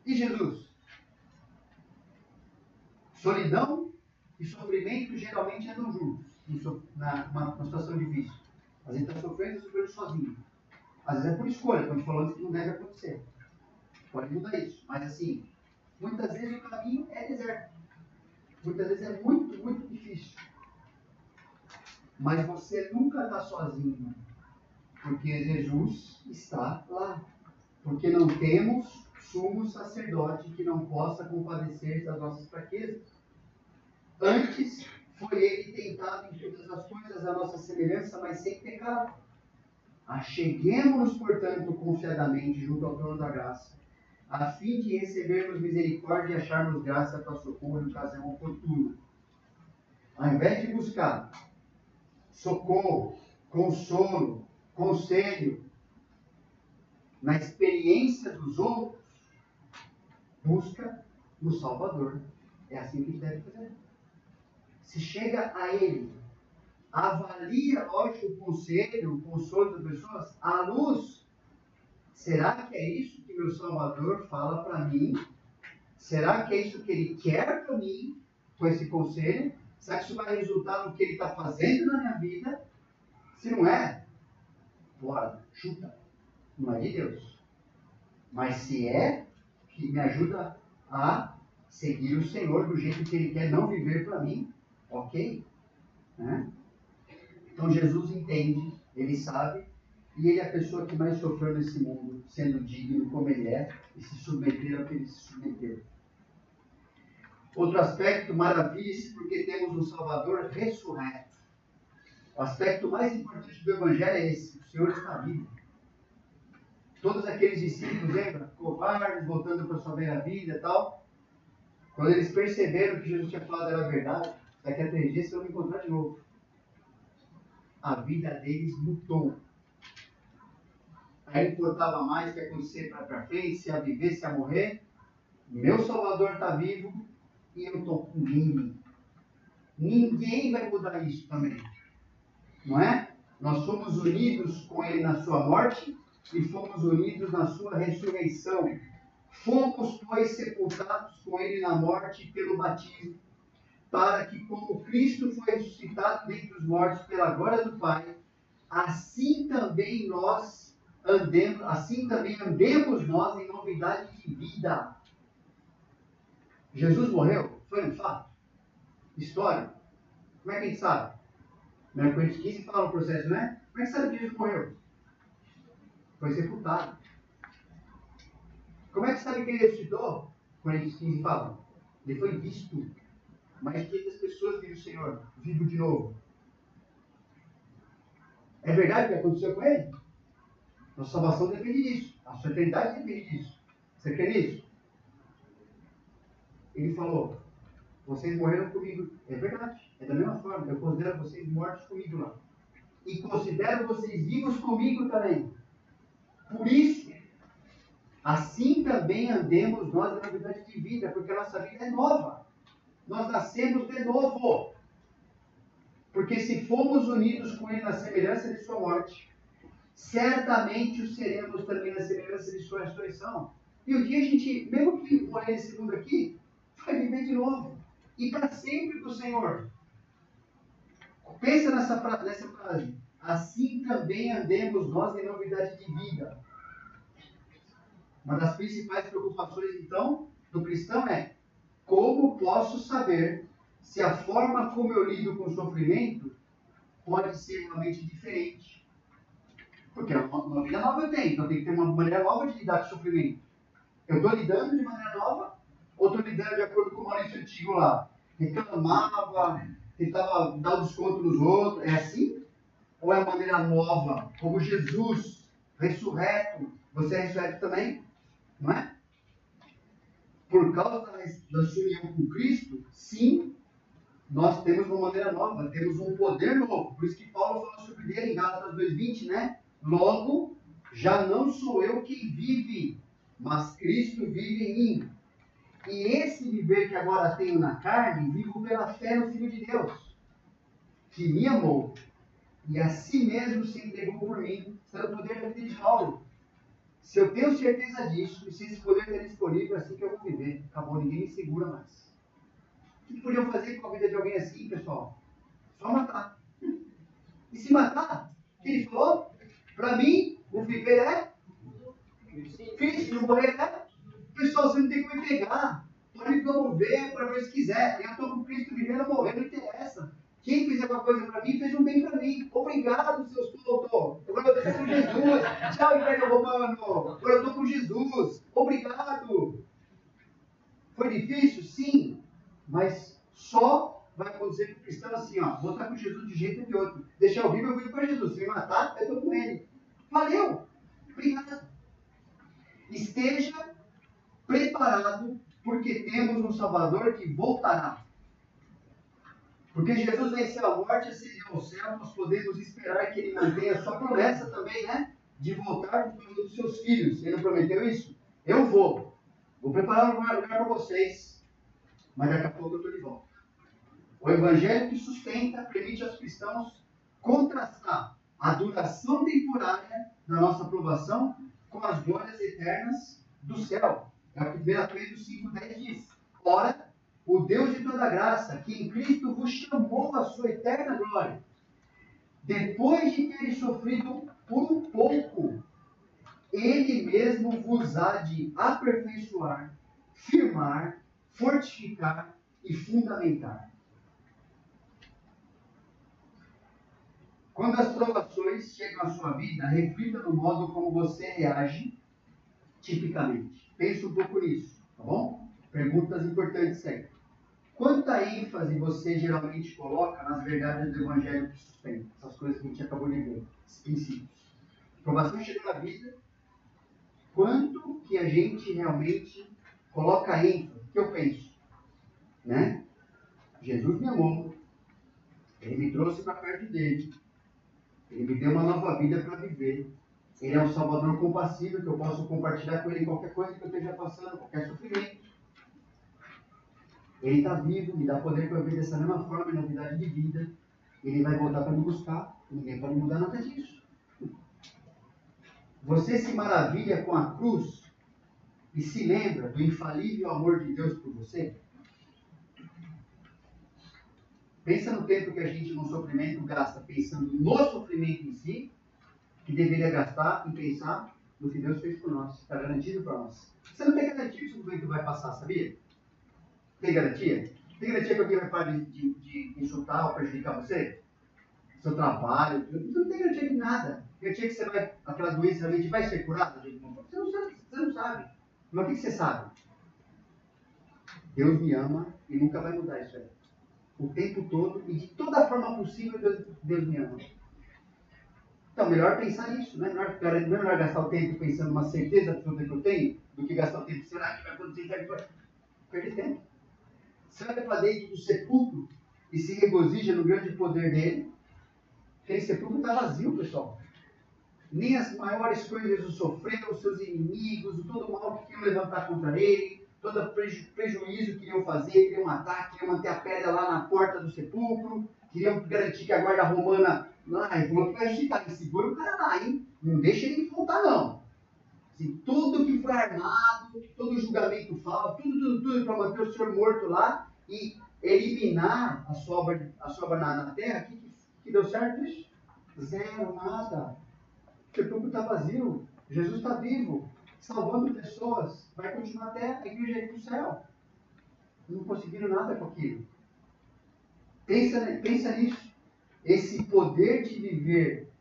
E Jesus? Solidão e sofrimento geralmente andam juntos numa situação difícil. Às vezes está sofrendo e sofrendo sozinho. Às vezes é por escolha, como a gente falou antes, que não deve acontecer. Pode mudar isso. Mas assim, muitas vezes o caminho é deserto. Muitas vezes é muito, muito difícil. Mas você nunca está sozinho. Porque Jesus está lá. Porque não temos sumo sacerdote que não possa compadecer das nossas fraquezas. Antes, foi ele tentado em todas as coisas a nossa semelhança, mas sem pecado. Acheguemo-nos, portanto, confiadamente junto ao trono da graça, a fim de recebermos misericórdia e acharmos graça para socorro em ocasião oportuna. Ao invés de buscar socorro, consolo, conselho na experiência dos outros, busca no Salvador. É assim que a gente deve fazer. Se chega a Ele, avalia, lógico, o conselho, o consolo das pessoas, à luz. Será que é isso que meu Salvador fala para mim? Será que é isso que Ele quer para mim com esse conselho? Será que isso vai resultar no que Ele está fazendo na minha vida? Se não é, bora, chuta. Não é de Deus. Mas se é, que me ajuda a seguir o Senhor do jeito que Ele quer, não viver para mim, ok? Né? Então Jesus entende, Ele sabe, e Ele é a pessoa que mais sofreu nesse mundo, sendo digno como Ele é, e se submeter ao que Ele se submeteu. Outro aspecto, maravilha-se porque temos um Salvador ressurreto. O aspecto mais importante do Evangelho é esse: o Senhor está vivo. Todos aqueles discípulos, lembra? Covardes, voltando para sua velha vida e tal. Quando eles perceberam que Jesus tinha falado era verdade, daqui a 3 dias vocês vão me encontrar de novo. A vida deles mudou. Aí não importava mais o que acontecer para frente, se ia viver, se ia morrer. Meu Salvador está vivo e eu estou com Ele. Ninguém vai mudar isso também. Não é? Nós fomos unidos com Ele na sua morte e fomos unidos na sua ressurreição. Fomos, pois, sepultados com Ele na morte pelo batismo, para que, como Cristo foi ressuscitado dentre os mortos pela glória do Pai, assim também andemos nós em novidade de vida. Jesus morreu? Foi um fato? História? Como é que a gente sabe? 1 Coríntios 15 fala o processo, né? Como é que sabe que Jesus morreu? Foi sepultado. Como é que sabe que ele ressuscitou? Coríntios 15 fala. Ele foi visto. Mais de 500 pessoas viram o Senhor vivo de novo. É verdade o que aconteceu com ele? Nossa salvação depende disso. A sua eternidade depende disso. Você crê nisso? Ele falou: vocês morreram comigo. É verdade. É da mesma forma. Eu considero vocês mortos comigo lá. E considero vocês vivos comigo também. Por isso, assim também andemos nós na novidade de vida, porque a nossa vida é nova. Nós nascemos de novo. Porque se fomos unidos com Ele na semelhança de sua morte, certamente o seremos também na semelhança de sua ressurreição. E o dia a gente, mesmo que morrer nesse mundo aqui, vai viver de novo. E para sempre com o Senhor. Pensa nessa frase. Assim também andemos nós em novidade de vida. Uma das principais preocupações, então, do cristão é: como posso saber se a forma como eu lido com o sofrimento pode ser realmente diferente? Porque uma vida nova eu tenho, então tem que ter uma maneira nova de lidar com o sofrimento. Eu estou lidando de maneira nova ou estou lidando de acordo com o Maurício Antigo lá? Reclamava, tentava dar o desconto nos outros. É assim? Ou é uma maneira nova? Como Jesus, ressurreto. Você é ressurreto também? Não é? Por causa da sua união com Cristo, sim, nós temos uma maneira nova, temos um poder novo. Por isso que Paulo fala sobre ele em Gálatas 2:20, né? Logo, já não sou eu quem vive, mas Cristo vive em mim. E esse viver que agora tenho na carne, vivo pela fé no Filho de Deus, que me amou e a si mesmo se entregou por mim. Está no poder da vida de Paulo. Se eu tenho certeza disso, e se esse poder está disponível, é assim que eu vou viver. Acabou, ninguém me segura mais. O que podiam fazer com a vida de alguém assim, pessoal? Só matar. E se matar, o que ele falou? Para mim, o viver é Cristo, e o morrer é pregar, pode me promover para ver se quiser. Eu estou com Cristo vivendo ou morrendo, não interessa. Quem fizer alguma coisa para mim, fez um bem para mim. Obrigado, seus tontos. Agora eu estou com Jesus. Tchau, Império Romano. Agora eu estou com Jesus. Obrigado. Foi difícil? Sim. Mas só vai acontecer com o cristão assim, ó. Vou estar com Jesus de jeito ou de outro. Deixar o vivo, eu vou para Jesus. Se me matar, eu estou com ele. Valeu. Obrigado. Esteja preparado, porque temos um Salvador que voltará. Porque Jesus venceu a morte e ascendeu ao céu, nós podemos esperar que ele mantenha a sua promessa também, né? De voltar por causa dos seus filhos. Ele não prometeu isso? Eu vou. Vou preparar um lugar para vocês. Mas daqui a pouco eu estou de volta. O Evangelho que sustenta permite aos cristãos contrastar a duração temporária da nossa aprovação com as glórias eternas do céu. É o que 1 Pedro 5,10 diz. Ora, o Deus de toda graça, que em Cristo vos chamou à sua eterna glória, depois de teres sofrido por um pouco, Ele mesmo vos há de aperfeiçoar, firmar, fortificar e fundamentar. Quando as provações chegam à sua vida, reflita no modo como você reage tipicamente. Pense um pouco nisso, tá bom? Perguntas importantes sempre. Quanta ênfase você geralmente coloca nas verdades do Evangelho que sustenta? Essas coisas que a gente acabou de ver, esses princípios. Provação chegou na vida. Quanto que a gente realmente coloca ênfase? O que eu penso? Né? Jesus me amou. Ele me trouxe para perto dele. Ele me deu uma nova vida para viver. Ele é um Salvador compassivo que eu posso compartilhar com ele qualquer coisa que eu esteja passando, qualquer sofrimento. Ele está vivo, me dá poder para viver dessa mesma forma, novidade de vida. Ele vai voltar para me buscar. Ninguém pode mudar nada disso. Você se maravilha com a cruz e se lembra do infalível amor de Deus por você? Pensa no tempo que a gente no sofrimento gasta pensando no sofrimento em si, que deveria gastar em pensar no que Deus fez por nós. Está garantido para nós. Você não tem garantia que o sofrimento vai passar, sabia? Tem garantia? Tem garantia que alguém vai parar de insultar ou prejudicar você? Seu trabalho? Você não tem garantia de nada. Garantia que você vai, aquela doença realmente vai ser curada? Você não sabe. Mas o que você sabe? Deus me ama e nunca vai mudar isso aí. O tempo todo e de toda forma possível Deus me ama. Então, melhor pensar nisso, né? Não é melhor gastar o tempo pensando numa certeza absoluta que eu tenho, do que gastar o tempo, será que vai acontecer? Perde tempo. Você olha para dentro do sepulcro e se regozija no grande poder dele. Aquele sepulcro está vazio, pessoal. Nem as maiores coisas o sofreram, os seus inimigos, todo o mal que queriam levantar contra ele, todo o prejuízo que queriam fazer, queriam matar, queriam manter a pedra lá na porta do sepulcro, queriam garantir que a guarda romana lá, ele falou que vai agitar, ele segura o cara lá, hein? Não deixa ele voltar, não. Assim, tudo que foi armado, todo julgamento falso, tudo para manter o senhor morto lá e eliminar a sobra na terra, que deu certo isso? Zero, nada. O sepulcro está vazio, Jesus está vivo, salvando pessoas, vai continuar até a igreja ir para o céu. Não conseguiram nada com aquilo. Pensa nisso. Esse poder de viver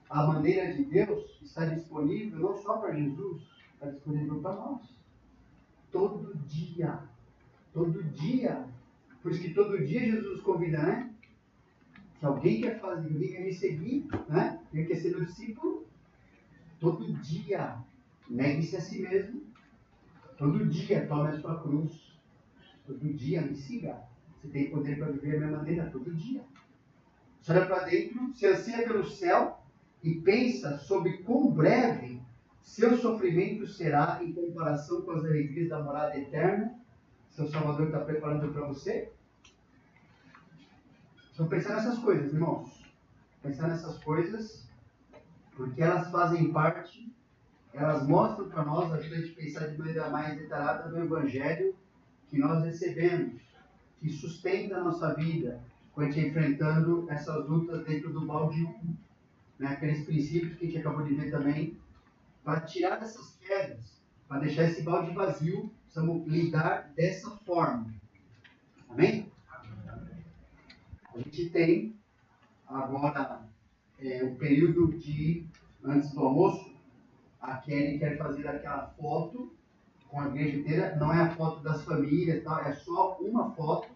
a maneira de Deus está disponível não só para Jesus, está disponível para nós. Todo dia. Todo dia. Por isso que todo dia Jesus nos convida, né? Se alguém quer fazer, alguém quer me seguir, né? Ele quer ser meu discípulo. Todo dia. Negue-se a si mesmo. Todo dia tome a sua cruz. Todo dia me siga. Você tem poder para viver a minha maneira todo dia. Você olha para dentro, se anseia pelo céu e pensa sobre quão breve seu sofrimento será em comparação com as alegrias da morada eterna. Seu Salvador está preparando para você? Só pensar nessas coisas, irmãos. Pensar nessas coisas, porque elas fazem parte, elas mostram para nós, ajudam a gente a pensar de maneira mais detalhada no Evangelho que nós recebemos, que sustenta a nossa vida, quando a gente enfrentando essas lutas dentro do balde 1, né? Aqueles princípios que a gente acabou de ver também, para tirar dessas quedas, para deixar esse balde vazio, precisamos lidar dessa forma. Amém? A gente tem agora o período de antes do almoço. A Kelly quer fazer aquela foto com a igreja inteira. Não é a foto das famílias, tal, é só uma foto